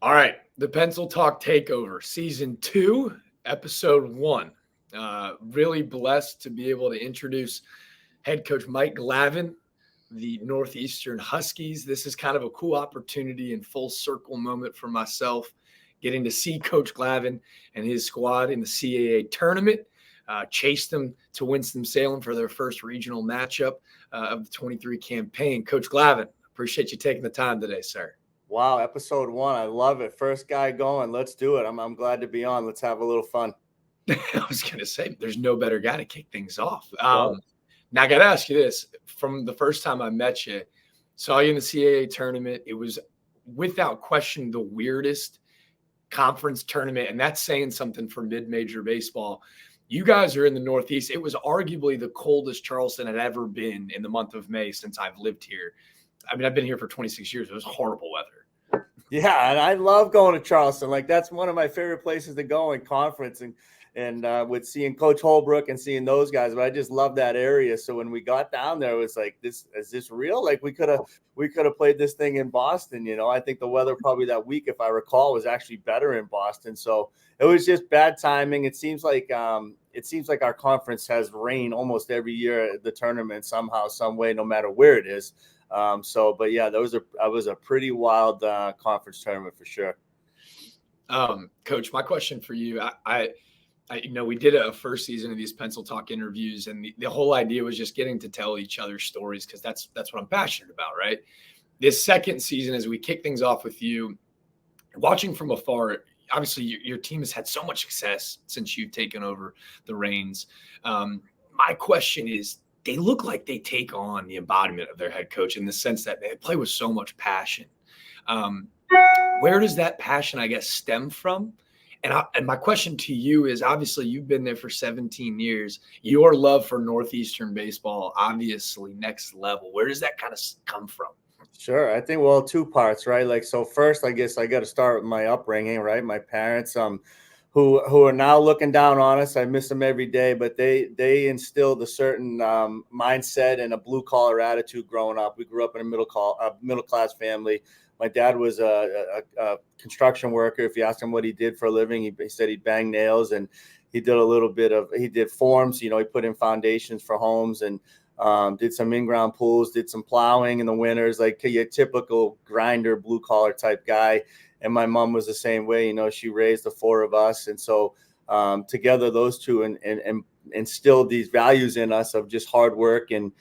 All right, the Pencil Talk Takeover, Season 2, Episode 1. Really blessed to be able to introduce head coach Mike Glavine, the Northeastern Huskies. This is kind of a cool opportunity and full circle moment for myself, getting to see Coach Glavine and his squad in the CAA tournament. Chased them to Winston-Salem for their first regional matchup of the 23 campaign. Coach Glavine, appreciate you taking the time today, sir. Wow, episode 1. I love it. First guy going. Let's do it. I'm glad to be on. Let's have a little fun. I was going to say, there's no better guy to kick things off. Well, Now, I got to ask you this. From the first time I met you, saw you in the CAA tournament, it was without question the weirdest conference tournament. And that's saying something for mid-major baseball. You guys are in the Northeast. It was arguably the coldest Charleston had ever been in the month of May since I've lived here. I mean, I've been here for 26 years. It was horrible weather. yeah, and I love going to Charleston. Like that's one of my favorite places to go in conference and with seeing Coach Holbrook and seeing those guys. But I just love that area. So when we got down there, it was like, this is this real? Like we could have played this thing in Boston. I think the weather probably that week, if I recall, was actually better in Boston. So it was just bad timing. It seems like our conference has rain almost every year at the tournament somehow, some way, no matter where it is. But yeah, that was a pretty wild conference tournament for sure. Coach, my question for you, I we did a first season of these Pencil Talk interviews, and the whole idea was just getting to tell each other stories because that's what I'm passionate about, right? This second season, as we kick things off with you, watching from afar, obviously your team has had so much success since you've taken over the reins. My question is, they look like they take on the embodiment of their head coach in the sense that they play with so much passion. Um, where does that passion, I guess, stem from? And my question to you is, obviously you've been there for 17 years. Your love for Northeastern baseball, obviously next level. Where does that kind of come from? Sure. I think, well, two parts, right? Like, so first, I guess I got to start with my upbringing, right? My parents, who are now looking down on us. I miss them every day, but they instilled a certain mindset and a blue collar attitude growing up. We grew up in a middle class family. My dad was a construction worker. If you ask him what he did for a living, he said he banged nails, and he did forms. He put in foundations for homes and did some in-ground pools, did some plowing in the winters, like your typical grinder, blue collar type guy. And my mom was the same way. She raised the four of us, and so together those two and instilled these values in us of just hard work and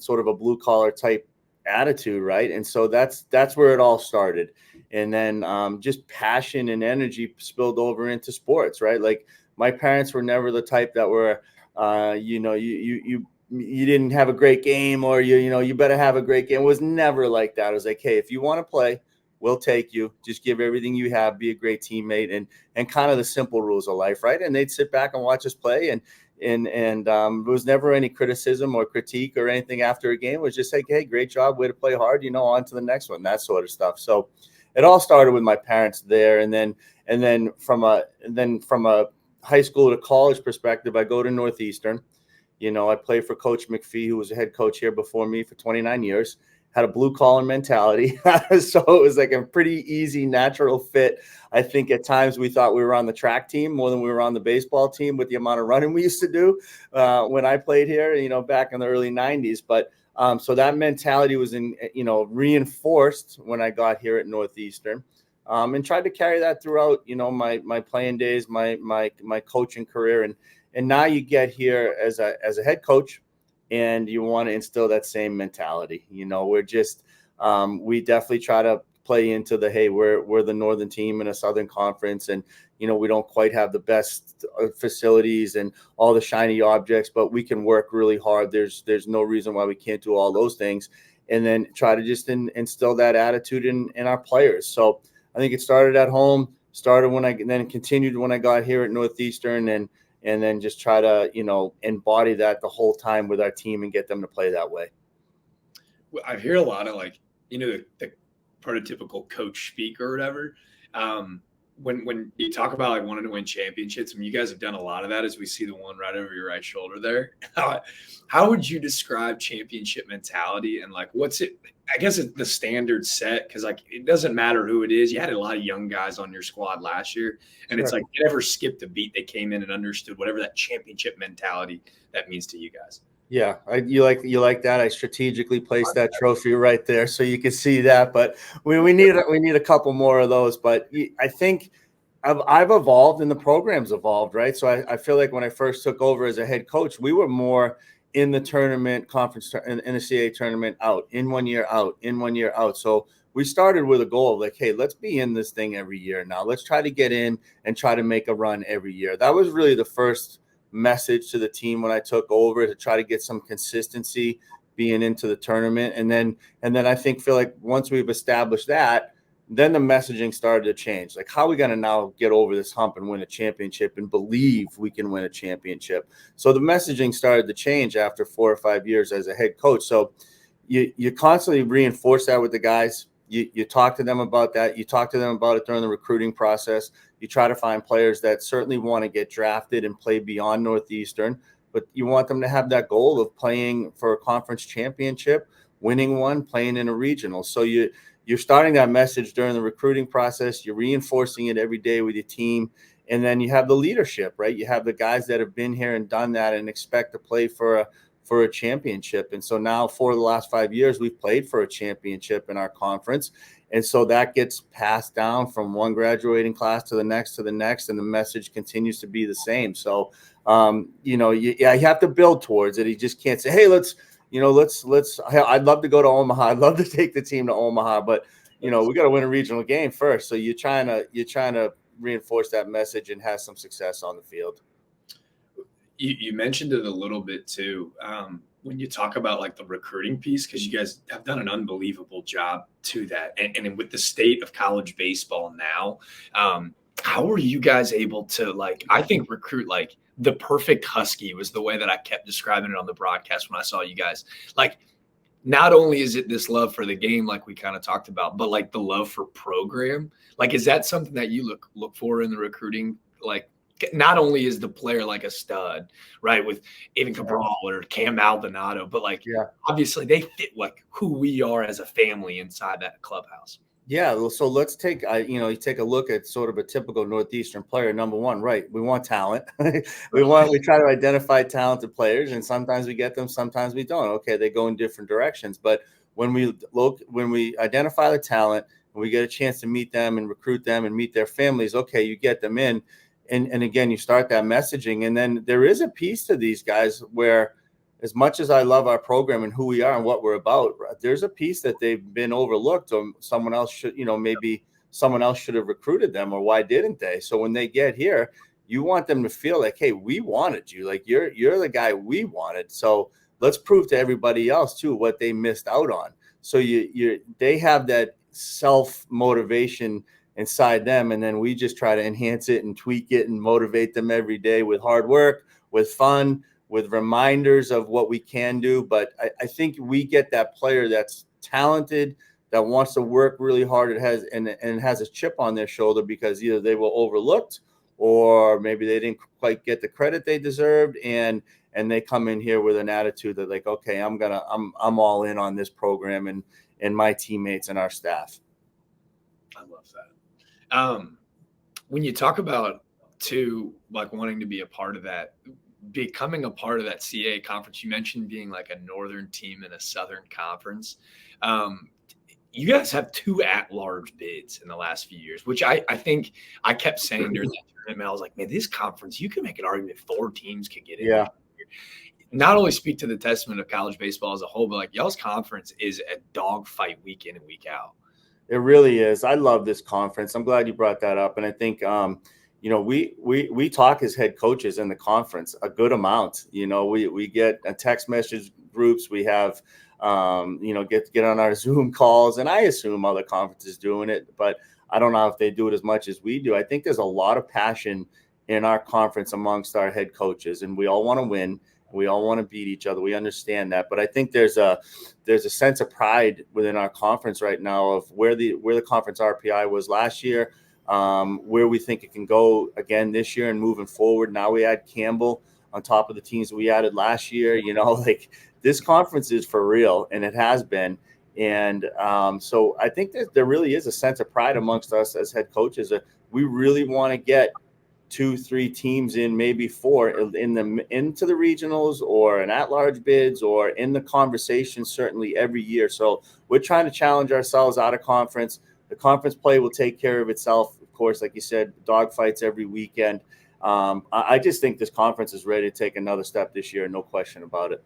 sort of a blue collar type attitude, right? And so that's where it all started. And then just passion and energy spilled over into sports, right? Like my parents were never the type that were you didn't have a great game, or you better have a great game. It was never like that. It was like, hey, if you want to play, we'll take you. Just give everything you have, be a great teammate, and kind of the simple rules of life, right? And they'd sit back and watch us play, and there was never any criticism or critique or anything after a game. It was just like, hey, great job, way to play hard, on to the next one, that sort of stuff. So it all started with my parents there, and then from a high school to college perspective, I go to Northeastern. I played for Coach McPhee, who was a head coach here before me for 29 years, had a blue collar mentality. So it was like a pretty easy, natural fit. I think at times we thought we were on the track team more than we were on the baseball team with the amount of running we used to do when I played here, back in the early 90s. But so that mentality was reinforced when I got here at Northeastern. And tried to carry that throughout, my playing days, my coaching career. And now you get here as a head coach, and you want to instill that same mentality. We're just we definitely try to play into the, hey, we're the northern team in a southern conference, and we don't quite have the best facilities and all the shiny objects, but we can work really hard. There's no reason why we can't do all those things, and then try to just instill that attitude in our players. So I think it started at home, then continued when I got here at Northeastern, and then just try to, embody that the whole time with our team and get them to play that way. I hear a lot of the prototypical coach speak or whatever. when you talk about like wanting to win championships, you guys have done a lot of that, as we see the one right over your right shoulder there. How would you describe championship mentality, and like what's it? I guess it's the standard set, because like it doesn't matter who it is. You had a lot of young guys on your squad last year, and it's like they never skipped a beat. They came in and understood whatever that championship mentality that means to you guys. Yeah, you like that. I strategically placed that trophy right there so you can see that. But we need a couple more of those. But I think I've evolved and the program's evolved, right? So I feel like when I first took over as a head coach, we were more in the tournament, conference, in the NCAA tournament, out in 1 year, out in 1 year, out. So we started with a goal of like, hey, let's be in this thing every year now. Let's try to get in and try to make a run every year. That was really the first message to the team when I took over, to try to get some consistency being into the tournament. And then I feel like once we've established that, then the messaging started to change. Like, how are we going to now get over this hump and win a championship and believe we can win a championship? So the messaging started to change after 4 or 5 years as a head coach. So you constantly reinforce that with the guys. You talk to them about that. You talk to them about it during the recruiting process. You try to find players that certainly want to get drafted and play beyond Northeastern, but you want them to have that goal of playing for a conference championship, winning one, playing in a regional. So you're starting that message during the recruiting process. You're reinforcing it every day with your team. And then you have the leadership, right? You have the guys that have been here and done that and expect to play for a championship. And so now for the last 5 years, we've played for a championship in our conference. And so that gets passed down from one graduating class to the next, and the message continues to be the same. So, you have to build towards it. You just can't say, hey, let's, I'd love to go to Omaha. I'd love to take the team to Omaha, but we got to win a regional game first. So you're trying to reinforce that message and have some success on the field. You mentioned it a little bit too, when you talk about like the recruiting piece, because you guys have done an unbelievable job to that. And with the state of college baseball now, how are you guys able to, like, I think recruit like the perfect Husky was the way that I kept describing it on the broadcast when I saw you guys. Like, not only is it this love for the game, like we kind of talked about, but like the love for program. Like, is that something that you look for in the recruiting? Like, not only is the player like a stud, right, with even Cabral or Cam Maldonado, but like obviously they fit like who we are as a family inside that clubhouse. Yeah, well, so let's take you take a look at sort of a typical Northeastern player. Number one, right? We want talent. we try to identify talented players, and sometimes we get them, sometimes we don't. Okay, they go in different directions, but when we identify the talent and we get a chance to meet them and recruit them and meet their families, okay, you get them in. And again, you start that messaging. And then there is a piece to these guys where, as much as I love our program and who we are and what we're about, there's a piece that they've been overlooked, or someone else should, maybe someone else should have recruited them, or why didn't they? So when they get here, you want them to feel like, hey, we wanted you. Like, you're the guy we wanted. So let's prove to everybody else too what they missed out on. So they have that self-motivation inside them, and then we just try to enhance it and tweak it and motivate them every day with hard work, with fun, with reminders of what we can do. But I think we get that player that's talented, that wants to work really hard. It has a chip on their shoulder because either they were overlooked or maybe they didn't quite get the credit they deserved, and they come in here with an attitude that, like, okay, I'm all in on this program and my teammates and our staff. I love that. When you talk about too, like wanting to be a part of that, becoming a part of that CAA conference, you mentioned being like a northern team in a southern conference. You guys have 2 at-large bids in the last few years, which I think I kept saying during that tournament. I was like, man, this conference, you can make an argument 4 teams could get in. Yeah. Not only speak to the testament of college baseball as a whole, but like y'all's conference is a dogfight week in and week out. It really is. I love this conference. I'm glad you brought that up. And I think, we talk as head coaches in the conference a good amount. We get a text message groups. We have, get on our Zoom calls, and I assume other conferences doing it, but I don't know if they do it as much as we do. I think there's a lot of passion in our conference amongst our head coaches, and we all want to win. We all want to beat each other. We understand that, but I think there's a sense of pride within our conference right now of where the conference RPI was last year, where we think it can go again this year and moving forward. Now we add Campbell on top of the teams that we added last year. You know, like this conference is for real, and it has been. And so I think that there really is a sense of pride amongst us as head coaches that we really want to get 2-3 teams in, maybe 4 into the regionals or an at-large bids or in the conversation certainly every year. So we're trying to challenge ourselves out of conference. The conference play will take care of itself. Of course, like you said, dog fights every weekend. I just think this conference is ready to take another step this year. No question about it.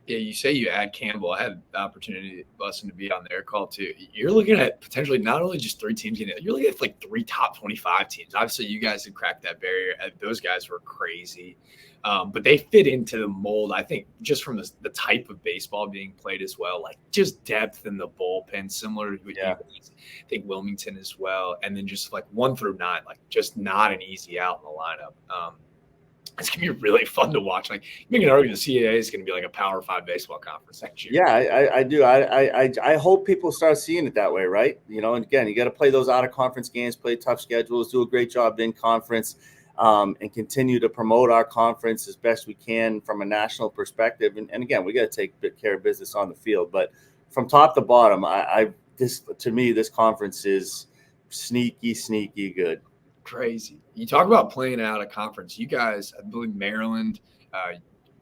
Yeah, you say you add Campbell. I had the opportunity, Bussin, to be on their call too. You're looking at potentially not only just 3 teams getting it, you're looking at like 3 top 25 teams. Obviously, you guys had cracked that barrier. Those guys were crazy, but they fit into the mold. I think just from the type of baseball being played as well, like just depth in the bullpen, similar to what you guys, I think Wilmington as well, and then just like 1 through 9, like just not an easy out in the lineup. It's gonna be really fun to watch. Like you can argue the CAA is gonna be like a Power 5 baseball conference next year. Yeah, I do. I hope people start seeing it that way, right? You know, and again, you got to play those out of conference games, play tough schedules, do a great job in conference, and continue to promote our conference as best we can from a national perspective. And again, we got to take care of business on the field. But from top to bottom, to me, this conference is sneaky good. Crazy. You talk about playing out of conference. You guys, I believe Maryland,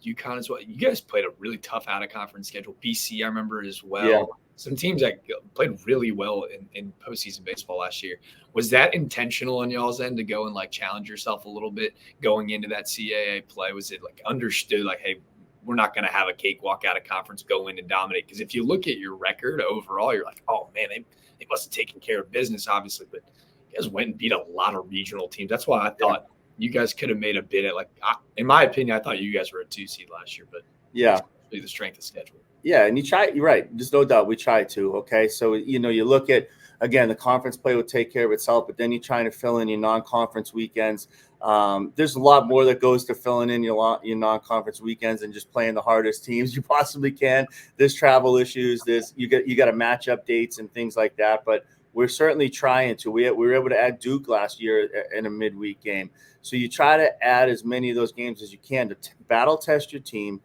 UConn as well. You guys played a really tough out of conference schedule. BC, I remember as well. Yeah. Some teams that played really well in postseason baseball last year. Was that intentional on y'all's end to go and like challenge yourself a little bit going into that CAA play? Was it like understood like, hey, we're not going to have a cakewalk out of conference, go in and dominate? Because if you look at your record overall, you're like, oh man, they must have taken care of business, obviously, but you guys went and beat a lot of regional teams. That's why I thought you guys could have made a bid at in my opinion, I thought you guys were a 2 seed last year, but yeah, the strength of schedule. Yeah, and you're right. There's no doubt we try to. Okay, so you know, you look at again the conference play will take care of itself, but then you're trying to fill in your non-conference weekends. There's a lot more that goes to filling in your non-conference weekends and just playing the hardest teams you possibly can. There's travel issues. You got to match up dates and things like that, but we're certainly trying to. We were able to add Duke last year in a midweek game. So you try to add as many of those games as you can to battle test your team,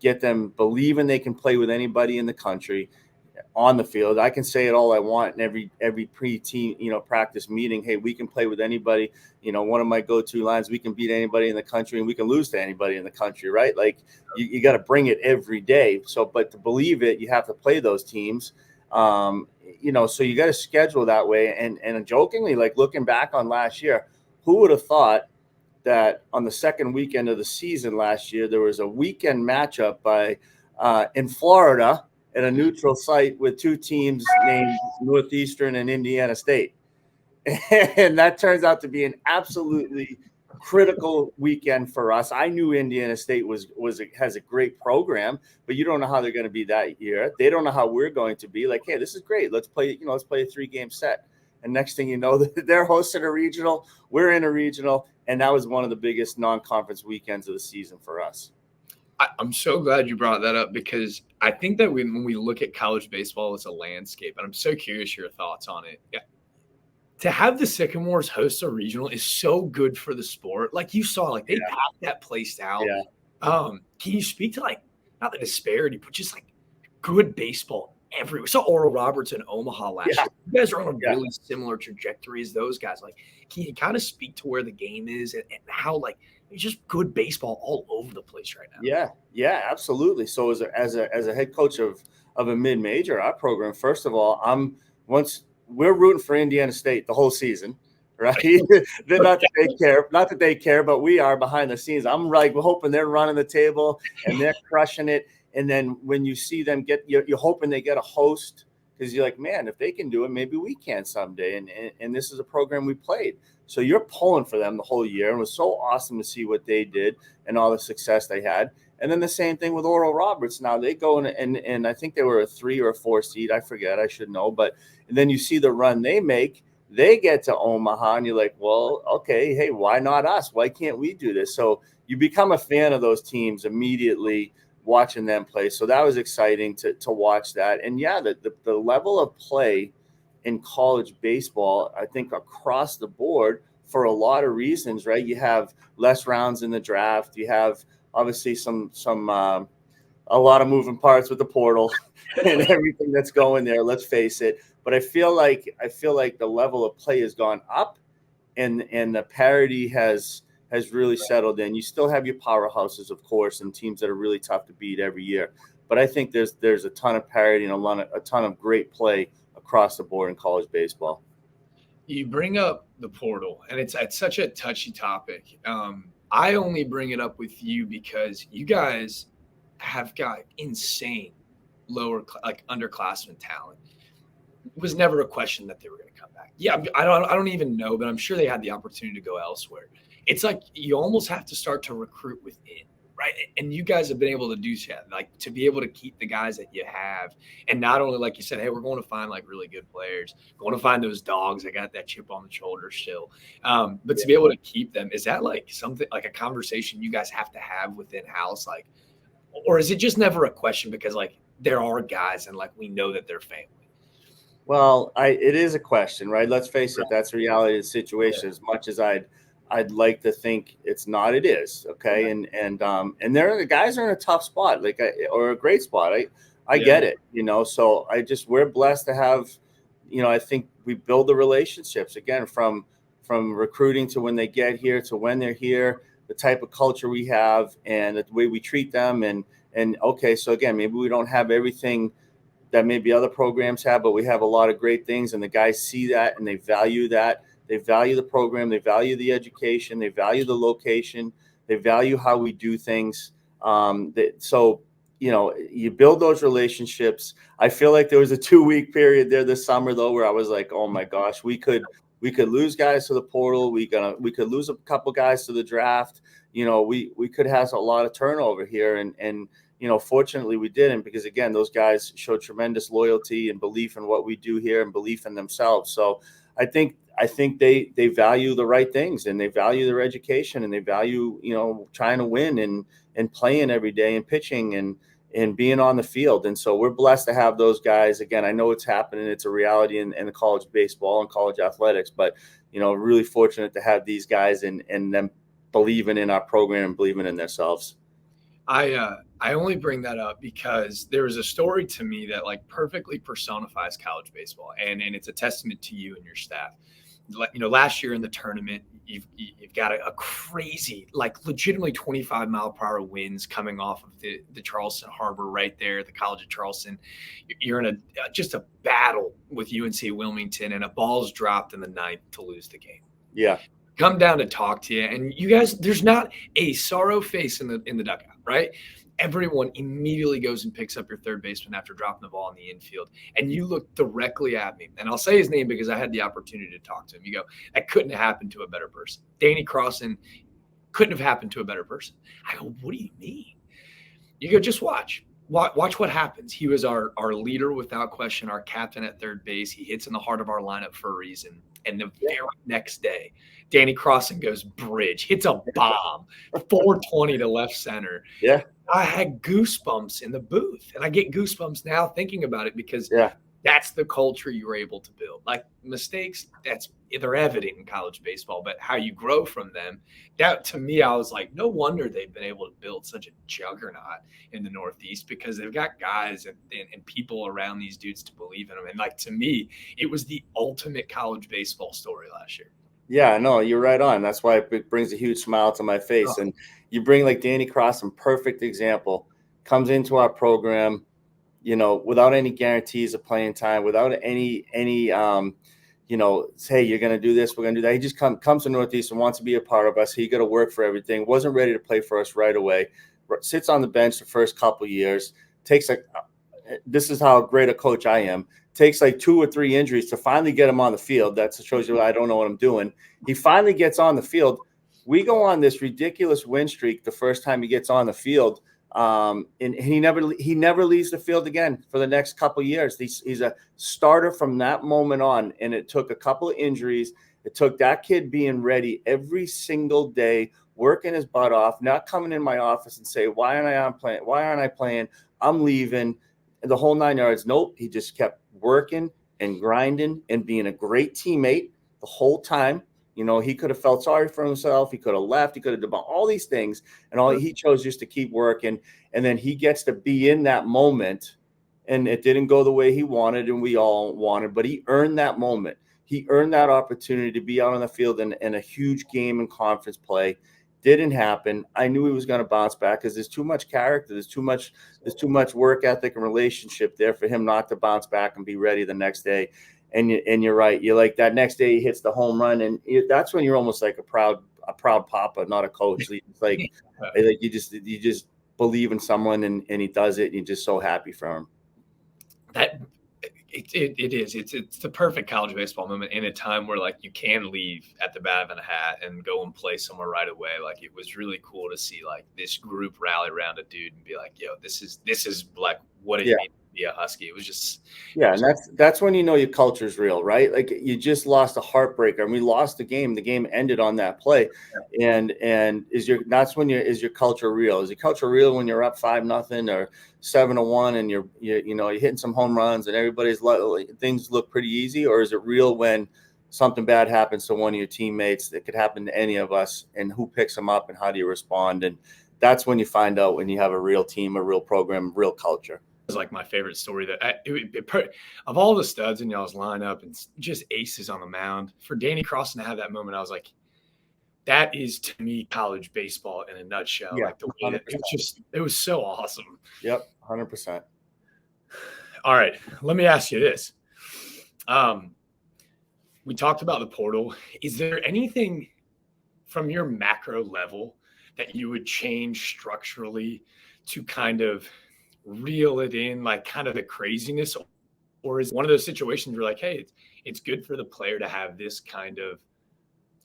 get them believing they can play with anybody in the country on the field. I can say it all I want in every pre-team, practice meeting. Hey, we can play with anybody. One of my go-to lines, we can beat anybody in the country and we can lose to anybody in the country, right? Like you got to bring it every day. So, but to believe it, you have to play those teams. So you got to schedule that way. And jokingly, like looking back on last year, who would have thought that on the second weekend of the season last year, there was a weekend matchup in Florida at a neutral site with 2 teams named Northeastern and Indiana State. And that turns out to be an absolutely critical weekend for us. I knew Indiana State has a great program, but you don't know how they're going to be that year. They don't know how we're going to be. Like, hey, this is great. Let's play a 3-game set. And next thing you know, they're hosting a regional. We're in a regional. And that was one of the biggest non-conference weekends of the season for us. I'm so glad you brought that up because I think that when we look at college baseball as a landscape, and I'm so curious your thoughts on it. Yeah. To have the Sycamores host a regional is so good for the sport. Like you saw, like they packed that place out. Yeah. Can you speak to not the disparity, but just like good baseball everywhere? We saw Oral Roberts in Omaha last year. You guys are on a really similar trajectory as those guys. Like, can you kind of speak to where the game is and how it's just good baseball all over the place right now? Yeah, absolutely. So as a head coach of a mid-major, our program, first of all, we're rooting for Indiana State the whole season, right? Not that they care, but we are behind the scenes. I'm we're hoping they're running the table and they're crushing it. And then when you see them you're hoping they get a host because you're like, man, if they can do it, maybe we can someday. And this is a program we played. So you're pulling for them the whole year. And it was so awesome to see what they did and all the success they had. And then the same thing with Oral Roberts. Now they go and I think they were a 3 or a 4 seed. I forget. I should know. But then you see the run they make. They get to Omaha and you're like, well, okay, hey, why not us? Why can't we do this? So you become a fan of those teams immediately watching them play. So that was exciting to watch that. And the level of play in college baseball, I think across the board for a lot of reasons, right? You have less rounds in the draft. You have obviously a lot of moving parts with the portal and everything that's going there. Let's face it. But I feel like the level of play has gone up, and the parity has really settled in. You still have your powerhouses, of course, and teams that are really tough to beat every year. But I think there's a ton of parity and a ton of great play across the board in college baseball. You bring up the portal, and it's such a touchy topic. I only bring it up with you because you guys have got insane like underclassmen talent. It was never a question that they were going to come back. Yeah, I don't even know, but I'm sure they had the opportunity to go elsewhere. It's like you almost have to start to recruit within, right? And you guys have been able to do that, like to be able to keep the guys that you have, and not only like you said, hey, we're going to find like really good players, going to find those dogs that got that chip on the shoulder still, but to be able to keep them, is that like something like a conversation you guys have to have within house, like, or is it just never a question because like there are guys and like we know that they're family? Well, it is a question, right? Let's face it, that's the reality of the situation. As much as I'd like to think it's not, it is. Okay. And the guys are in a tough spot, or a great spot. I get it, so we're blessed to have, I think we build the relationships again from recruiting to when they get here to when they're here, the type of culture we have and the way we treat them. And okay, so again, maybe we don't have everything that maybe other programs have, but we have a lot of great things, and the guys see that and they value that. They value the program, they value the education, they value the location, they value how we do things. So you build those relationships. I feel like there was a 2-week period there this summer though, where I was like, oh my gosh, we could lose guys to the portal. We could lose a couple guys to the draft. We could have a lot of turnover here, and fortunately we didn't, because again, those guys showed tremendous loyalty and belief in what we do here and belief in themselves. So I think they value the right things, and they value their education, and they value, trying to win and playing every day and pitching and being on the field. And so we're blessed to have those guys. Again, I know it's happening. It's a reality in the college baseball and college athletics, but, really fortunate to have these guys and them believing in our program and believing in themselves. I only bring that up because there was a story to me that like perfectly personifies college baseball, and it's a testament to you and your staff. Last year in the tournament, you've got a crazy, like legitimately 25-mile-per-hour winds coming off of the Charleston Harbor right there, the College of Charleston. You're in just a battle with UNC Wilmington, and a ball's dropped in the ninth to lose the game. Yeah. Come down to talk to you, and you guys, there's not a sorrow face in the dugout, right? Everyone immediately goes and picks up your third baseman after dropping the ball in the infield, and you look directly at me, and I'll say his name because I had the opportunity to talk to him. You go, that couldn't have happened to a better person. Danny Crossan couldn't have happened to a better person. I go, what do you mean? You go, just watch what happens. He was our leader without question, our captain at third base. He hits in the heart of our lineup for a reason. And the very next day, Danny Crossan goes bridge, hits a bomb, 420 to left center. Yeah. I had goosebumps in the booth, and I get goosebumps now thinking about it because that's the culture you were able to build. Like mistakes, they're evident in college baseball, but how you grow from them, that to me, I was like, no wonder they've been able to build such a juggernaut in the Northeast, because they've got guys and people around these dudes to believe in them. And like, to me, it was the ultimate college baseball story last year. Yeah, no, you're right on. That's why it brings a huge smile to my face. And you bring like Danny Crossan, perfect example, comes into our program, without any guarantees of playing time, without any say you're going to do this, we're going to do that. He just comes to Northeastern, wants to be a part of us. He got to work for everything. Wasn't ready to play for us right away. Sits on the bench the first couple years. This is how great a coach I am. Takes like 2 or 3 injuries to finally get him on the field. That shows you I don't know what I'm doing. He finally gets on the field. We go on this ridiculous win streak the first time he gets on the field. And he never leaves the field again for the next couple of years. He's a starter from that moment on, and it took a couple of injuries. It took that kid being ready every single day, working his butt off, not coming in my office and say, why aren't I playing? I'm leaving. The whole 9 yards. Nope. He just kept working and grinding and being a great teammate the whole time. You know, he could have felt sorry for himself. He could have left. He could have done all these things. And all he chose just to keep working. And then he gets to be in that moment. And it didn't go the way he wanted and we all wanted, but he earned that moment. He earned that opportunity to be out on the field in a huge game in conference play. Didn't happen. I knew he was going to bounce back because there's too much character. There's too much work ethic and relationship there for him not to bounce back and be ready the next day. And you're right. You're like that next day he hits the home run, and that's when you're almost like a proud papa, not a coach. It's like you just believe in someone, and he does it, and you're just so happy for him. That it is. It's the perfect college baseball moment in a time where like you can leave at the bat of a hat and go and play somewhere right away. Like it was really cool to see like this group rally around a dude and be like, yo, this is like what it means to be a Husky. It was just and that's when you know your culture's real, right? Like you just lost a heartbreaker, and we lost the game. The game ended on that play, and is your culture real? Is your culture real when you're up 5-0 or 7-1 and you're hitting some home runs and things look pretty easy, or is it real when something bad happens to one of your teammates? That could happen to any of us, and who picks them up and how do you respond? And that's when you find out when you have a real team, a real program, real culture. Was like my favorite story that of all the studs in y'all's lineup and just aces on the mound, for Danny Crossan to have that moment, I was like, that is to me college baseball in a nutshell. Yeah, like the way that it was so awesome. Yep, 100%. All right, let me ask you this. We talked about the portal. Is there anything from your macro level that you would change structurally to kind of reel it in, like kind of the craziness? Or is one of those situations where like, hey, it's good for the player to have this kind of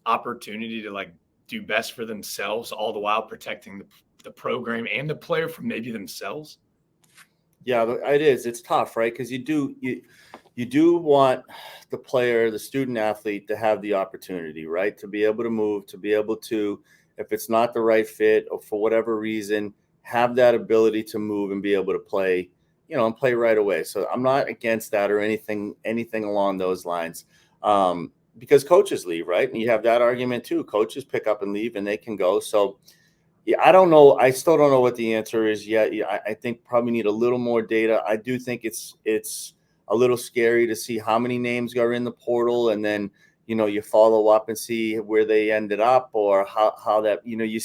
opportunity to like do best for themselves, all the while protecting the program and the player from maybe themselves? Yeah, it is. It's tough, right? Because you do want the player, the student athlete, to have the opportunity, right? To be able to move, to be able to, if it's not the right fit or for whatever reason, have that ability to move and be able to play, and play right away. So I'm not against that or anything along those lines. Because coaches leave, right? And you have that argument too. Coaches pick up and leave and they can go. So yeah, I don't know. I still don't know what the answer is yet. I think probably need a little more data. I do think it's a little scary to see how many names are in the portal, and then you follow up and see where they ended up, or how that you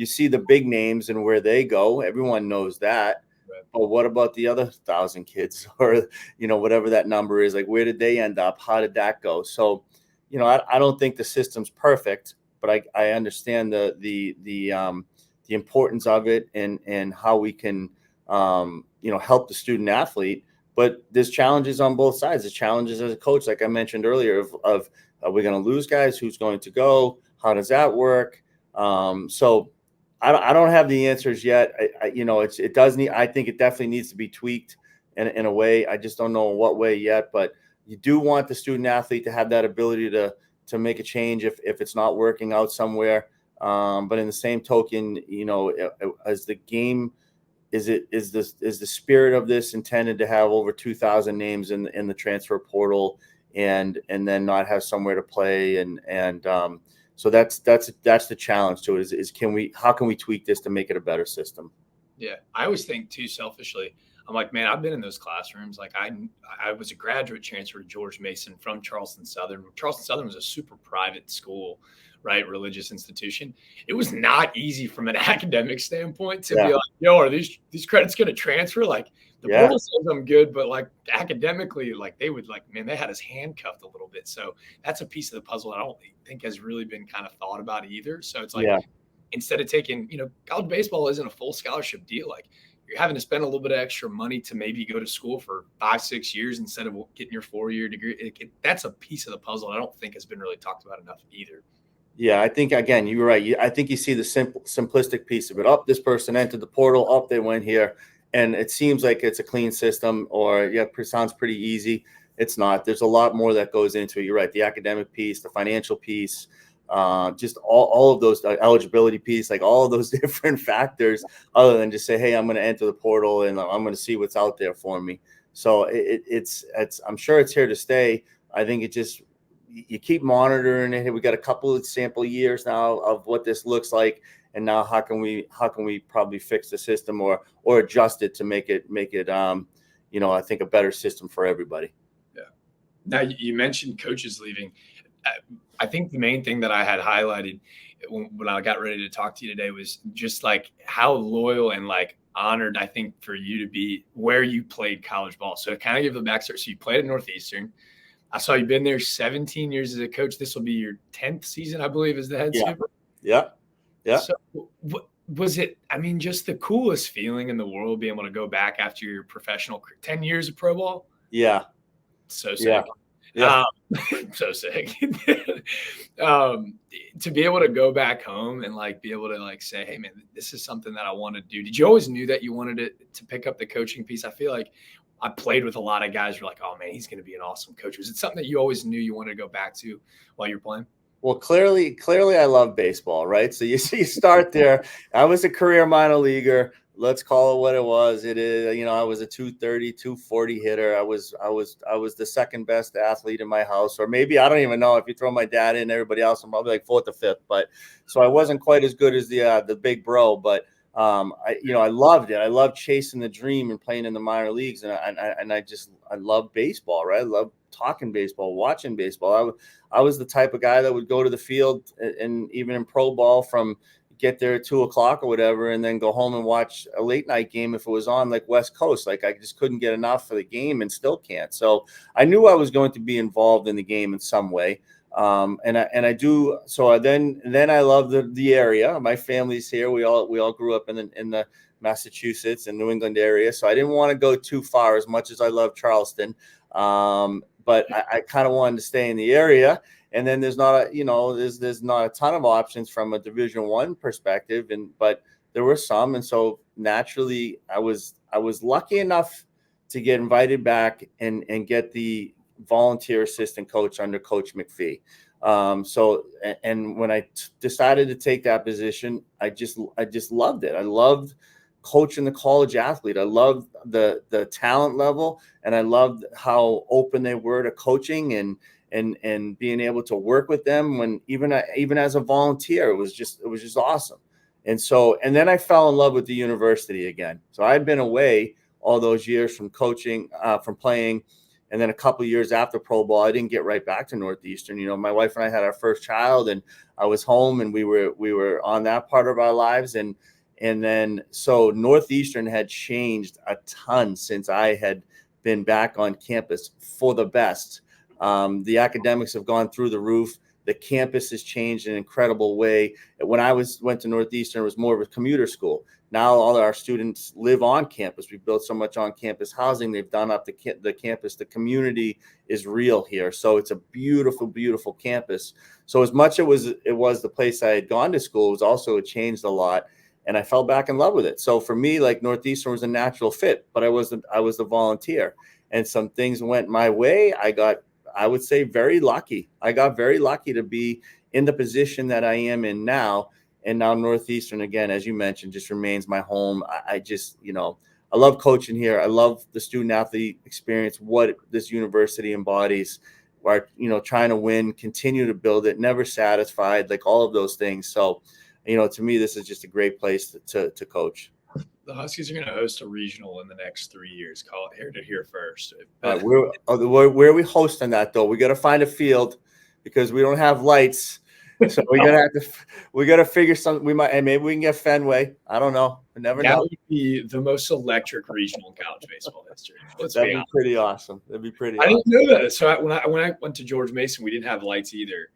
see the big names and where they go. Everyone knows that. Right. But what about the other 1,000 kids, or whatever that number is? Like, where did they end up? How did that go? So, I don't think the system's perfect, but I understand the importance of it and how we can help the student athlete. But there's challenges on both sides. There's challenges as a coach, like I mentioned earlier, of are we going to lose guys? Who's going to go? How does that work? So I don't have the answers yet. It does need. I think it definitely needs to be tweaked in a way. I just don't know in what way yet. But you do want the student athlete to have that ability to make a change if it's not working out somewhere. But in the same token, as the game, is the spirit of this intended to have over 2,000 names in the transfer portal and then not have somewhere to play and so that's the challenge to it is how can we tweak this to make it a better system? Yeah, I always think too selfishly, I'm like, man, I've been in those classrooms. Like I was a graduate transfer to George Mason from Charleston Southern. Charleston Southern was a super private school, right? Religious institution. It was not easy from an academic standpoint to be like, yo, are these credits going to transfer? Like the portal says I'm good, but like academically, like they would like, man, they had us handcuffed a little bit. So that's a piece of the puzzle I don't think has really been kind of thought about either. So it's like, instead of taking, college baseball isn't a full scholarship deal. Like you're having to spend a little bit of extra money to maybe go to school for 5-6 years instead of getting your 4-year degree. That's a piece of the puzzle I don't think has been really talked about enough either. Yeah, I think, again, you're right. I think you see the simplistic piece of it. This person entered the portal. They went here. And it seems like it's a clean system, or it sounds pretty easy. It's not. There's a lot more that goes into it. You're right. The academic piece, the financial piece, just all of those eligibility piece, like all of those different factors, other than just say, hey, I'm going to enter the portal and I'm going to see what's out there for me. So it's I'm sure it's here to stay. I think it just, you keep monitoring it. We got a couple of sample years now of what this looks like, and now how can we probably fix the system or adjust it to make it I think a better system for everybody. Yeah. Now you mentioned coaches leaving. I think the main thing that I had highlighted when I got ready to talk to you today was just like how loyal and like honored I think for you to be where you played college ball. So to kind of give the backstory, so you played at Northeastern. I saw you've been there 17 years as a coach. This will be your 10th season, I believe, as the head super. Yeah. So was it, I mean, just the coolest feeling in the world being able to go back after your professional 10 years of pro ball? Yeah. So sick. Yeah. So sick. To be able to go back home and like be able to like say, hey man, this is something that I want to do. Did you always knew that you wanted to pick up the coaching piece? I feel like I played with a lot of guys who were like, oh man, he's going to be an awesome coach. Was it something that you always knew you wanted to go back to while you're playing? Well, clearly I love baseball, right? So you start there. I was a career minor leaguer. Let's call it what it was. It is, I was a 230, 240 hitter. I was the second best athlete in my house, or maybe, I don't even know, if you throw my dad in, everybody else, I'm probably like fourth or fifth. But so I wasn't quite as good as the big bro, but I loved it. I loved chasing the dream and playing in the minor leagues. And I love baseball, right? I love talking baseball, watching baseball. I was the type of guy that would go to the field and even in pro ball get there at 2:00 or whatever, and then go home and watch a late night game if it was on like West Coast. Like I just couldn't get enough for the game and still can't. So I knew I was going to be involved in the game in some way. And I do. So then I love the area. My family's here. We all grew up in the Massachusetts and New England area. So I didn't want to go too far, as much as I love Charleston. But I kind of wanted to stay in the area. And then there's not a ton of options from a Division I perspective, but there were some. And so naturally I was lucky enough to get invited back and get the volunteer assistant coach under Coach McPhee. And when I decided to take that position, I just loved it. I loved coaching the college athlete. I loved the talent level, and I loved how open they were to coaching and being able to work with them when even as a volunteer, it was just awesome. And then I fell in love with the university again. So I'd been away all those years from coaching, from playing. And then a couple of years after pro ball, I didn't get right back to Northeastern. My wife and I had our first child, and I was home, and we were on that part of our lives. And then so Northeastern had changed a ton since I had been back on campus for the best. The academics have gone through the roof. The campus has changed in an incredible way. When I went to Northeastern, it was more of a commuter school. Now all our students live on campus. We've built so much on-campus housing. They've done up the campus. The community is real here. So it's a beautiful, beautiful campus. So as much it was the place I had gone to school, it changed a lot. And I fell back in love with it. So for me, like, Northeastern was a natural fit, but I was the volunteer. And some things went my way. I would say very lucky. I got very lucky to be in the position that I am in now. And now Northeastern, again, as you mentioned, just remains my home. I love coaching here. I love the student athlete experience, what this university embodies, where, trying to win, continue to build it, never satisfied, like all of those things. So, to me, this is just a great place to coach. The Huskies are going to host a regional in the next 3 years. Call it here first. Where are we hosting that, though? We got to find a field because we don't have lights. So we gotta figure something. And maybe we can get Fenway. I don't know. We never know. That would be the most electric regional in college baseball history. That'd be pretty awesome. That'd be pretty. I didn't know that. So when I went to George Mason, we didn't have lights either.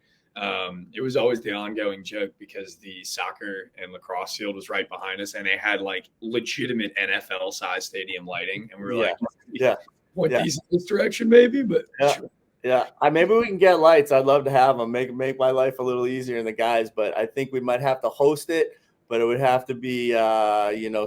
It was always the ongoing joke because the soccer and lacrosse field was right behind us, and they had like legitimate NFL size stadium lighting, and we were point these in this direction, maybe, but. Sure. Yeah, maybe we can get lights. I'd love to have them. Make my life a little easier in the guys, but I think we might have to host it. But it would have to be,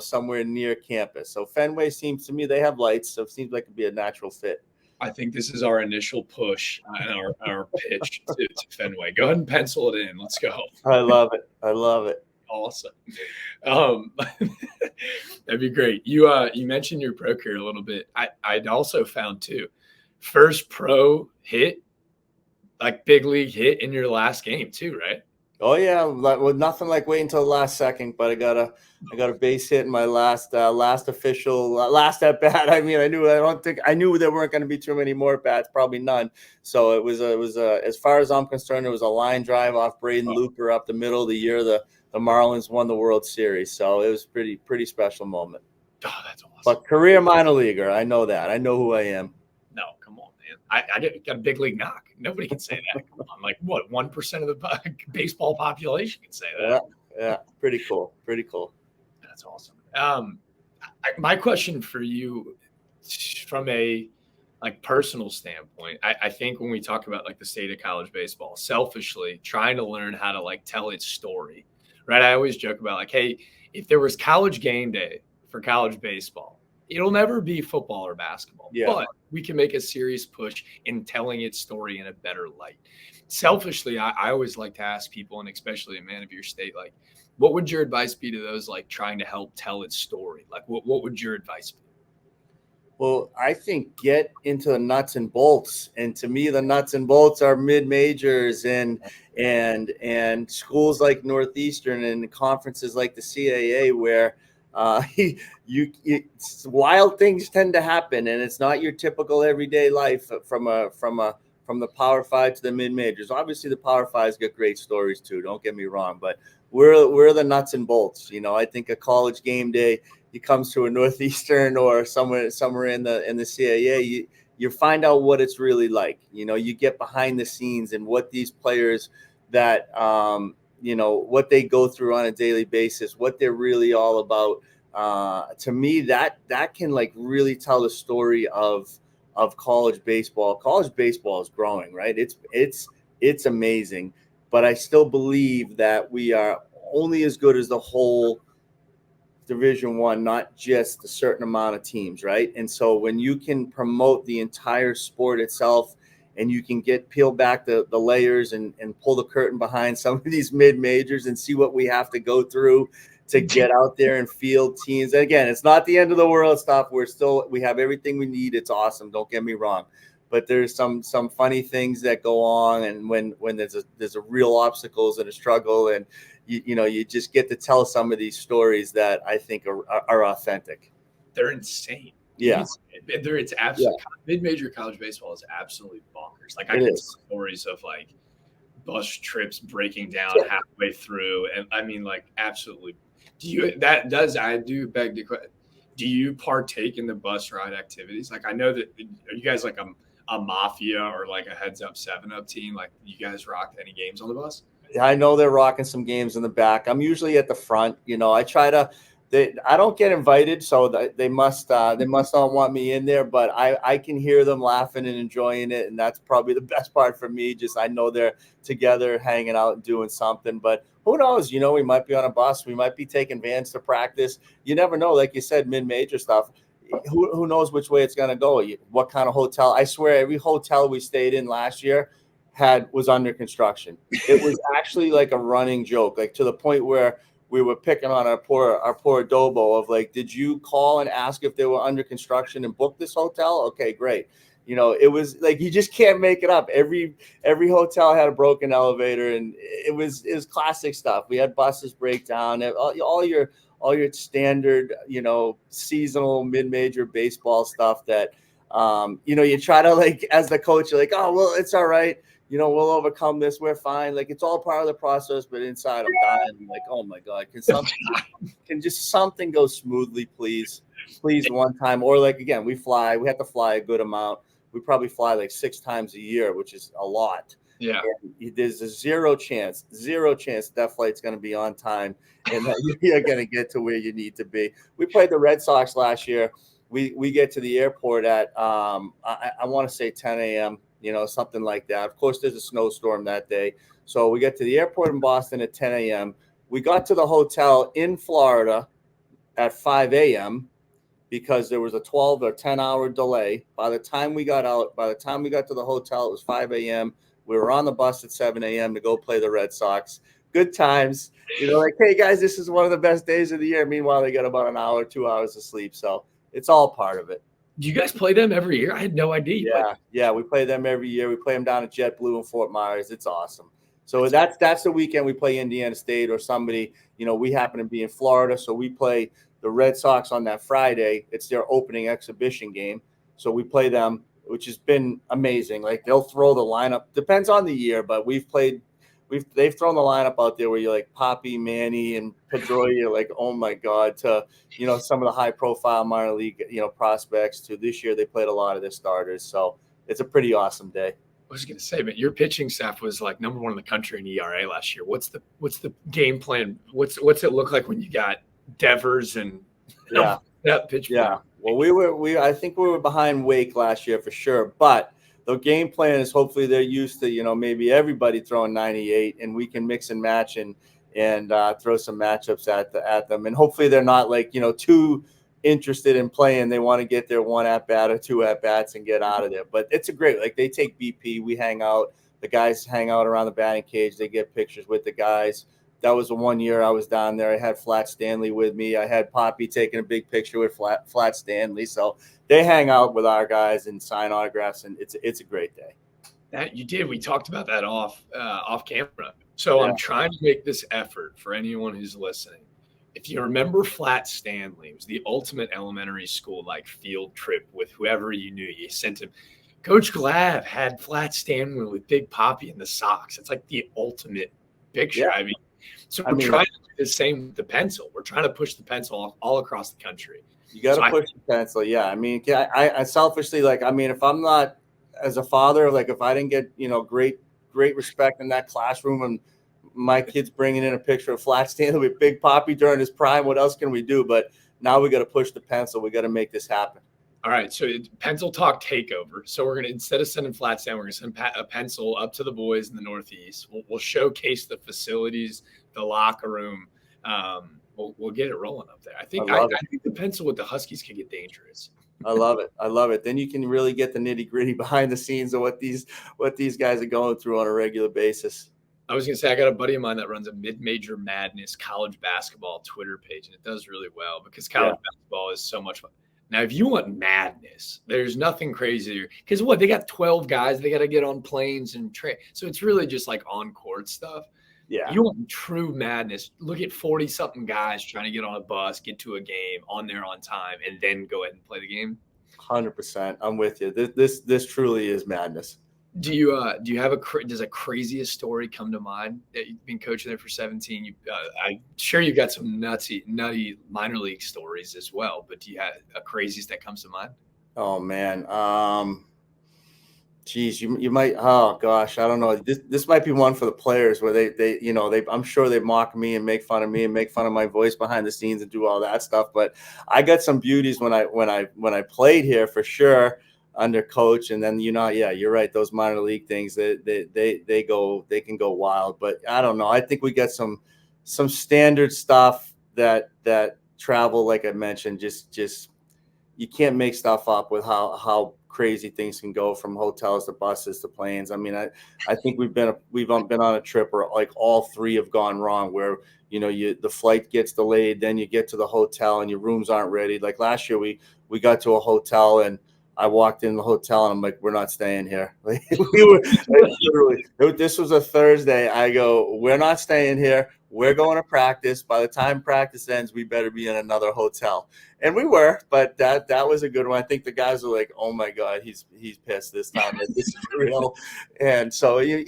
somewhere near campus. So Fenway seems to me they have lights, so it seems like it'd be a natural fit. I think this is our initial push and our pitch to Fenway. Go ahead and pencil it in. Let's go. I love it. I love it. Awesome. That'd be great. You mentioned your pro career a little bit. I'd also found too, first pro hit, like big league hit in your last game too, right? Oh yeah, well, nothing like waiting until the last second. But I got a base hit in my last official last at bat. I mean, I knew there weren't going to be too many more bats, probably none. So it was as far as I'm concerned, it was a line drive off Braden Looper up the middle of the year. The Marlins won the World Series, so it was pretty special moment. Oh, that's awesome. But career minor leaguer, I know that. I know who I am. No, come on, man. I got a big league knock. Nobody can say that. Come on, like what? 1% of the baseball population can say that. Yeah, pretty cool. That's awesome. My question for you, from a like personal standpoint, I think when we talk about like the state of college baseball, selfishly trying to learn how to like tell its story, right? I always joke about like, hey, if there was college game day for college baseball, it'll never be football or basketball, but we can make a serious push in telling its story in a better light. Selfishly, I always like to ask people, and especially a man of your state, like, what would your advice be to those like trying to help tell its story? Like, what would your advice be? Well, I think get into the nuts and bolts, and to me, the nuts and bolts are mid majors and schools like Northeastern and conferences like the CAA where wild things tend to happen, and it's not your typical everyday life from the Power 5 to the mid majors. Obviously, the Power 5's got great stories too. Don't get me wrong, but we're the nuts and bolts. You know, I think a college game day, you comes to a Northeastern or somewhere in the CAA, you find out what it's really like. You know, you get behind the scenes and what these players that what they go through on a daily basis, what they're really all about. To me, that can like really tell the story of college baseball. College baseball is growing, right? It's amazing, but I still believe that we are only as good as the whole Division I, not just a certain amount of teams, right? And so when you can promote the entire sport itself, and you can peel back the layers and pull the curtain behind some of these mid majors and see what we have to go through to get out there and field teams. And again, it's not the end of the world stuff. We have everything we need. It's awesome. Don't get me wrong. But there's some funny things that go on, and when there's a real obstacles and a struggle, and you just get to tell some of these stories that I think are authentic. They're insane. Yeah. It's absolutely mid-major college baseball is absolutely bonkers. Like I get stories of like bus trips breaking down halfway through, and I mean like absolutely. I do beg the question. Do you partake in the bus ride activities? Like I know that are you guys like a mafia or like a heads up 7-up team? Like you guys rock any games on the bus? I know they're rocking some games in the back. I'm usually at the front. You know, I try to. I don't get invited, so they must not want me in there. But I can hear them laughing and enjoying it, and that's probably the best part for me. Just I know they're together, hanging out and doing something. But who knows? You know, we might be on a bus. We might be taking vans to practice. You never know. Like you said, mid-major stuff. Who knows which way it's going to go? What kind of hotel? I swear, every hotel we stayed in last year was under construction. It was actually like a running joke, like to the point where we were picking on our poor Adobo of like, did you call and ask if they were under construction and book this hotel? Okay, great. You know, it was like you just can't make it up. Every hotel had a broken elevator, and it was classic stuff. We had buses break down, all your standard, seasonal mid-major baseball stuff that you try to like as the coach, you're like, oh well, it's all right. We'll overcome this. We're fine. Like it's all part of the process, but inside I'm dying. I'm like, oh my God, can just something go smoothly, please one time. Or like, again, we have to fly a good amount. We probably fly like 6 times a year, which is a lot. Yeah. And there's a zero chance that flight's going to be on time and that you're going to get to where you need to be. We played the Red Sox last year. We get to the airport at, I want to say 10 a.m., something like that. Of course, there's a snowstorm that day. So we get to the airport in Boston at 10 a.m. We got to the hotel in Florida at 5 a.m. because there was a 12 or 10-hour delay. By the time we got to the hotel, it was 5 a.m. We were on the bus at 7 a.m. to go play the Red Sox. Good times. Like, hey, guys, this is one of the best days of the year. Meanwhile, they got about an hour, 2 hours of sleep. So it's all part of it. Do you guys play them every year? I had no idea. Yeah, we play them every year. We play them down at JetBlue in Fort Myers. It's awesome. So that's the weekend we play Indiana State or somebody. We happen to be in Florida, so we play the Red Sox on that Friday. It's their opening exhibition game. So we play them, which has been amazing. Like, they'll throw the lineup. Depends on the year, but they've thrown the lineup out there where you're like Poppy, Manny, and Pedroia. You're like, oh my God, to some of the high profile minor league prospects. To this year, they played a lot of their starters. So it's a pretty awesome day. I was going to say, but your pitching staff was like number one in the country in ERA last year. What's the game plan? What's it look like when you got Devers and that pitch? Yeah. Well, I think we were behind Wake last year for sure, but the game plan is hopefully they're used to maybe everybody throwing 98, and we can mix and match and throw some matchups at them, and hopefully they're not like too interested in playing. They want to get their one at bat or two at bats and get out of there. But it's a great, like, they take BP, we hang out, the guys hang out around the batting cage, they get pictures with the guys. That was the one year I was down there. I had Flat Stanley with me. I had Poppy taking a big picture with Flat Stanley. So they hang out with our guys and sign autographs, and it's a great day. That you did. We talked about that off camera. So I'm trying to make this effort for anyone who's listening. If you remember Flat Stanley, it was the ultimate elementary school like field trip with whoever you knew. You sent him. Coach Glav had Flat Stanley with Big Poppy in the socks. It's like the ultimate picture. Yeah. We're trying to do the same with the pencil. We're trying to push the pencil all across the country. You got to push the pencil. Yeah. I selfishly, if I'm not, as a father, like, if I didn't get, great respect in that classroom, and my kid's bringing in a picture of Flat Stanley with Big Poppy during his prime, what else can we do? But now we got to push the pencil. We got to make this happen. All right, so pencil talk takeover. So we're going to, instead of sending Flat Stanley, we're going to send a pencil up to the boys in the Northeast. We'll showcase the facilities, the locker room. We'll get it rolling up there. I think the pencil with the Huskies can get dangerous. I love it. Then you can really get the nitty gritty behind the scenes of what these guys are going through on a regular basis. I was going to say, I got a buddy of mine that runs a Mid-Major Madness college basketball Twitter page, and it does really well because college basketball is so much fun. Now, if you want madness, there's nothing crazier because they got 12 guys they got to get on planes and train. So it's really just like on-court stuff. Yeah. You want true madness. Look at 40-something guys trying to get on a bus, get to a game on there on time, and then go ahead and play the game. 100%. I'm with you. This truly is madness. Do you have does a craziest story come to mind that you've been coaching there for 17? I'm sure you've got some nutty minor league stories as well, but do you have a craziest that comes to mind? Oh man. Geez, you might, oh gosh, I don't know. This might be one for the players where they I'm sure they mock me and make fun of me and make fun of my voice behind the scenes and do all that stuff. But I got some beauties when I played here for sure under coach. And then, yeah, you're right. Those minor league things, they can go wild, but I don't know. I think we got some standard stuff that travel, like I mentioned, just you can't make stuff up with how crazy things can go from hotels to buses to planes. I think we've been on a trip where like all three have gone wrong, where the flight gets delayed, then you get to the hotel and your rooms aren't ready. Like last year we got to a hotel and I walked in the hotel and I'm like, we're not staying here. Like, this was a Thursday. I go, we're not staying here. We're going to practice. By the time practice ends, we better be in another hotel. And we were, but that was a good one. I think the guys were like, oh my God, he's pissed this time. This is real. And so, you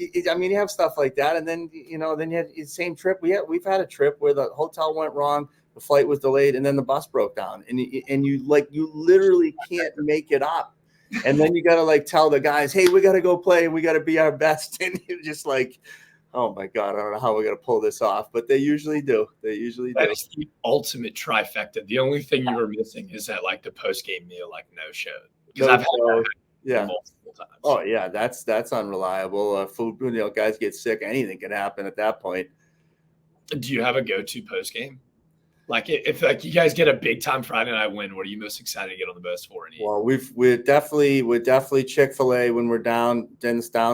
have stuff like that. And then, then you had the same trip. We've had a trip where the hotel went wrong. The flight was delayed and then the bus broke down and you literally can't make it up. And then you got to tell the guys, hey, we got to go play. We got to be our best. And you're just like, oh my God, I don't know how we're going to pull this off, but they usually do. That is the ultimate trifecta. The only thing you were missing is that the post-game meal, no show. Because I've had that multiple times. Oh yeah. That's unreliable. Food, guys get sick. Anything can happen at that point. Do you have a go-to post-game? Like if like you guys get a big time Friday night win, what are you most excited to get on the best for and eat? Well, we're definitely Chick-fil-A when we're down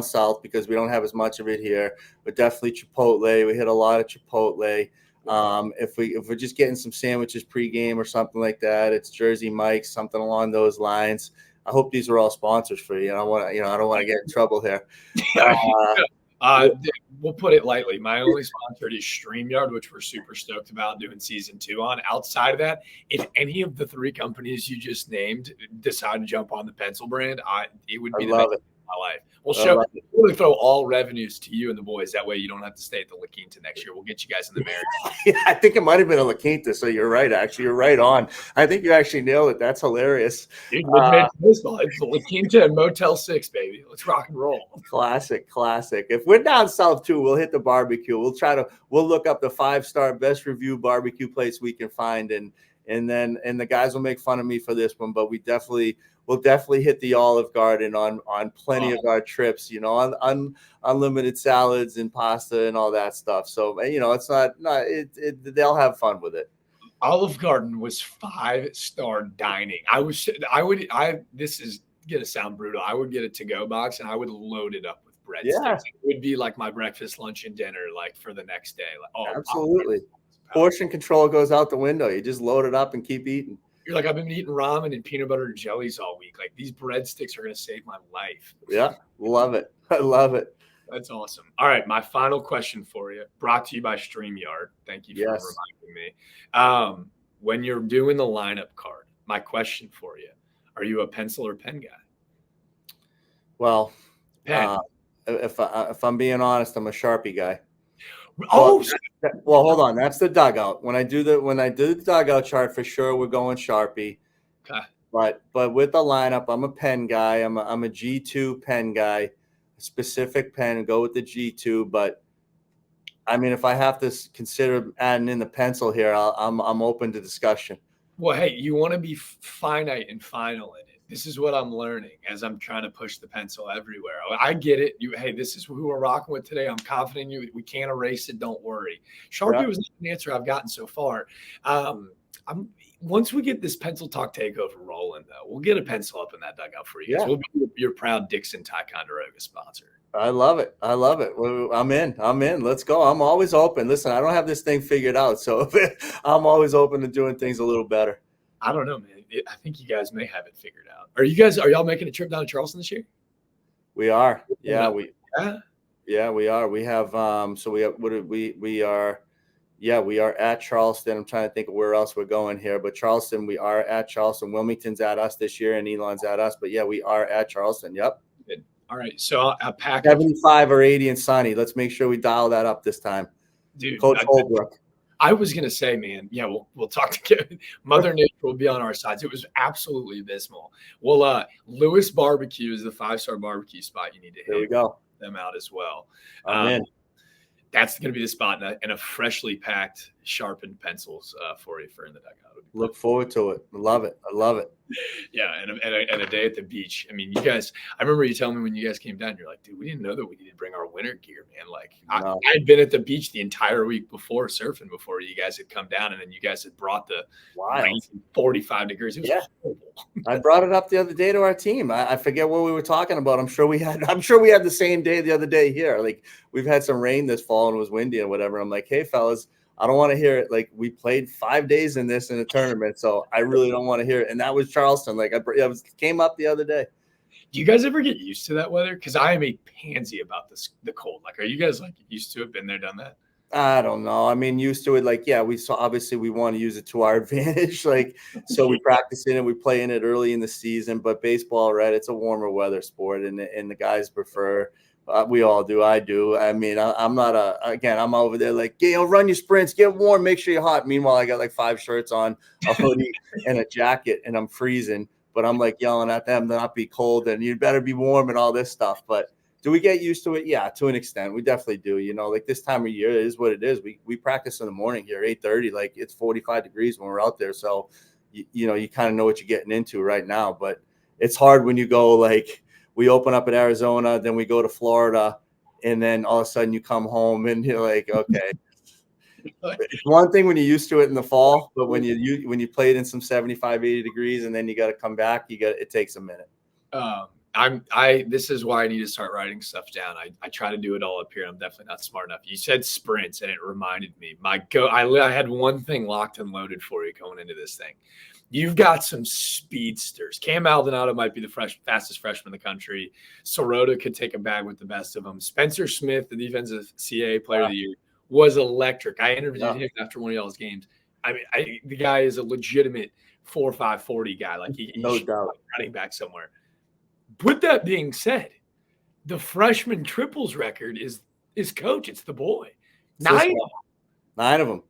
south because we don't have as much of it here. But definitely Chipotle. We hit a lot of Chipotle. If we're just getting some sandwiches pregame or something like that, it's Jersey Mike's, something along those lines. I hope these are all sponsors for you. I don't want to get in trouble here. We'll put it lightly. My only sponsor is StreamYard, which we're super stoked about doing season 2 on. Outside of that, if any of the 3 companies you just named decide to jump on the pencil brand, it would be the best of my life. We'll really throw all revenues to you and the boys. That way you don't have to stay at the La Quinta next year. We'll get you guys in the Marriott. Yeah, I think it might have been a La Quinta, so you're right. Actually, you're right on. I think you actually nailed it. That's hilarious. Dude, it's the La Quinta and Motel 6, baby. Let's rock and roll. Classic. If we're down south too, we'll hit the barbecue. We'll look up the 5-star best review barbecue place we can find, and the guys will make fun of me for this one, but we'll definitely hit the Olive Garden on plenty of our trips, on unlimited salads and pasta and all that stuff. So, it's they'll have fun with it. Olive Garden was 5-star dining. This is going to sound brutal. I would get a to-go box and I would load it up with breadsticks. Yeah. It would be like my breakfast, lunch, and dinner, like for the next day. Absolutely. Portion control goes out the window. You just load it up and keep eating. You're like, I've been eating ramen and peanut butter and jellies all week. Like, these breadsticks are going to save my life. Yeah, love it. I love it. That's awesome. All right, my final question for you, brought to you by StreamYard. Thank you for reminding me. When you're doing the lineup card, my question for you, are you a pencil or pen guy? Well, if I'm being honest, I'm a Sharpie guy. Oh, well, hold on. That's the dugout. When I do the dugout chart, for sure, we're going Sharpie. Okay. But with the lineup, I'm a pen guy. I'm a G2 pen guy, specific pen. Go with the G2. But I mean, if I have to consider adding in the pencil here, I'm open to discussion. Well, hey, you want to be finite and final in it. This is what I'm learning as I'm trying to push the pencil everywhere. I get it. Hey, this is who we're rocking with today. I'm confident in you. We can't erase it. Don't worry. Sharpie was not an answer I've gotten so far. Once we get this pencil talk takeover rolling, though, we'll get a pencil up in that dugout for you guys. We'll be your proud Dixon Ticonderoga sponsor. I love it. Well, I'm in. Let's go. I'm always open. Listen, I don't have this thing figured out, so I'm always open to doing things a little better. I don't know, man. I think you guys may have it figured out. Are y'all making a trip down to Charleston this year? We are. We are. We have we are at Charleston. I'm trying to think of where else we're going here, but Charleston, we are at Charleston. Wilmington's at us this year and Elon's at us, but yeah, we are at Charleston. Yep. Good. All right. So I'll pack 75 or 80 and sunny. Let's make sure we dial that up this time. Dude, Coach Holbrook. I was going to say, man, yeah, we'll talk to Mother Nature will be on our sides. It was absolutely abysmal. Well, Lewis Barbecue is the 5-star barbecue spot you need to hit. There we go. Them out as well. I'm in. That's going to be the spot and a freshly packed sharpened pencils for you for in the dugout. Look forward to it. I love it. Yeah, and a day at the beach. I mean, you guys. I remember you telling me when you guys came down, you're like, dude, we didn't know that we needed to bring our winter gear, man. Like, I had been at the beach the entire week before surfing before you guys had come down, and then you guys had brought the 45 degrees. It was horrible. I brought it up the other day to our team. I forget what we were talking about. I'm sure we had the same day the other day here. Like, we've had some rain this fall and it was windy and whatever. I'm like, hey, fellas, I don't want to hear it. Like, we played 5 days in this in a tournament, so I really don't want to hear it. And that was Charleston. Like, came up the other day. Do you guys ever get used to that weather? Because I am a pansy about the cold. Like, are you guys like used to it? Been there, done that? I don't know. I mean, used to it. Like, yeah, obviously we want to use it to our advantage. Like, so we practice in it, we play in it early in the season. But baseball, right? It's a warmer weather sport, and the guys prefer. We all do. I do. I mean, I'm not I'm over there like, run your sprints, get warm, make sure you're hot. Meanwhile, I got like 5 shirts on, a hoodie, and a jacket, and I'm freezing. But I'm like yelling at them to not be cold and you better be warm and all this stuff. But do we get used to it? Yeah, to an extent. We definitely do. Like this time of year, it is what it is. We practice in the morning here, 8:30. Like, it's 45 degrees when we're out there. So, you kind of know what you're getting into right now. But it's hard when you go like, we open up in Arizona, then we go to Florida, and then all of a sudden you come home and you're like, okay. It's one thing when you're used to it in the fall, but when you play it in some 75, 80 degrees and then you got to come back, it takes a minute. This is why I need to start writing stuff down. I try to do it all up here. I'm definitely not smart enough. You said sprints, and it reminded me. I had one thing locked and loaded for you going into this thing. You've got some speedsters. Cam Maldonado might be the fastest freshman in the country. Sirota could take a bag with the best of them. Spencer Smith, the defensive CAA player of the year, was electric. I interviewed him after one of y'all's games. I mean, the guy is a legitimate 4.5 40 guy. Like he's running back somewhere. With that being said, the freshman triples record is Coach. It's the boy. Nine of them.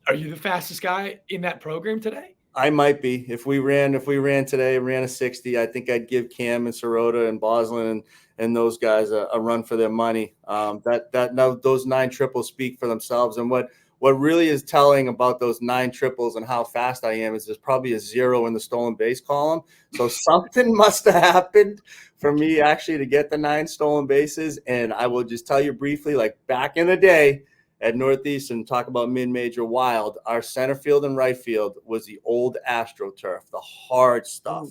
Are you the fastest guy in that program today? I might be. If we ran today, ran a 60, I think I'd give Cam and Sirota and Boslin and those guys a run for their money. Those 9 triples speak for themselves. And what really is telling about those 9 triples and how fast I am is there's probably a 0 in the stolen base column. So something must have happened for me actually to get the 9 stolen bases. And I will just tell you briefly, like back in the day at Northeastern, talk about mid-major wild, our center field and right field was the old AstroTurf, the hard stuff,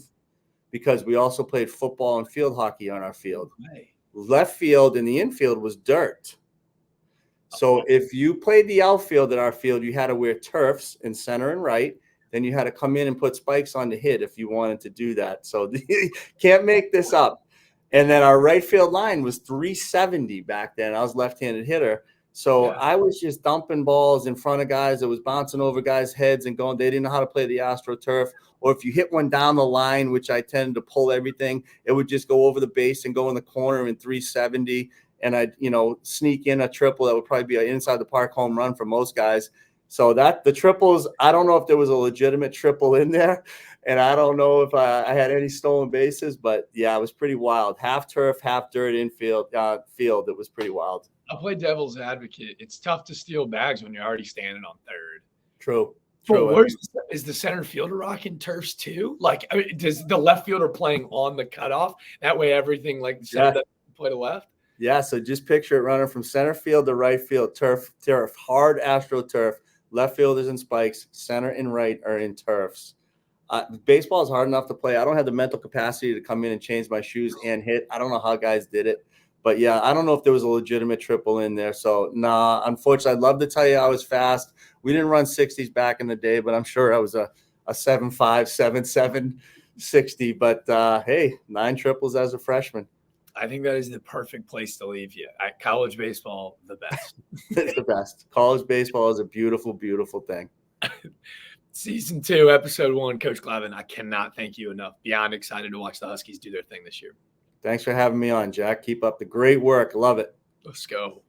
because we also played football and field hockey on our field. Left field and the infield was dirt. So if you played the outfield at our field, you had to wear turfs in center and right. Then you had to come in and put spikes on the hit if you wanted to do that. So can't make this up. And then our right field line was 370 back then. I was left-handed hitter. So I was just dumping balls in front of guys. It was bouncing over guys' heads and going. They didn't know how to play the AstroTurf. Or if you hit one down the line, which I tended to pull everything, it would just go over the base and go in the corner in 370. And I'd, sneak in a triple that would probably be an inside the park home run for most guys. So the triples, I don't know if there was a legitimate triple in there. And I don't know if I had any stolen bases. But, yeah, it was pretty wild. Half turf, half dirt infield field. It was pretty wild. I'll play devil's advocate. It's tough to steal bags when you're already standing on third. True. But is the center fielder rocking turfs too? Like, does the left fielder playing on the cutoff? That way everything like the center doesn't play to left? Yeah, so just picture it running from center field to right field, turf, hard AstroTurf, left fielders in spikes, center and right are in turfs. Baseball is hard enough to play. I don't have the mental capacity to come in and change my shoes and hit. I don't know how guys did it. But, yeah, I don't know if there was a legitimate triple in there. So, nah, unfortunately, I'd love to tell you I was fast. We didn't run 60s back in the day, but I'm sure I was a 7.5, 7.7, 60. But, hey, 9 triples as a freshman. I think that is the perfect place to leave you. At college baseball, the best. It's the best. College baseball is a beautiful, beautiful thing. Season 2, episode 1, Coach Glavine, I cannot thank you enough. Beyond excited to watch the Huskies do their thing this year. Thanks for having me on, Jack. Keep up the great work. Love it. Let's go.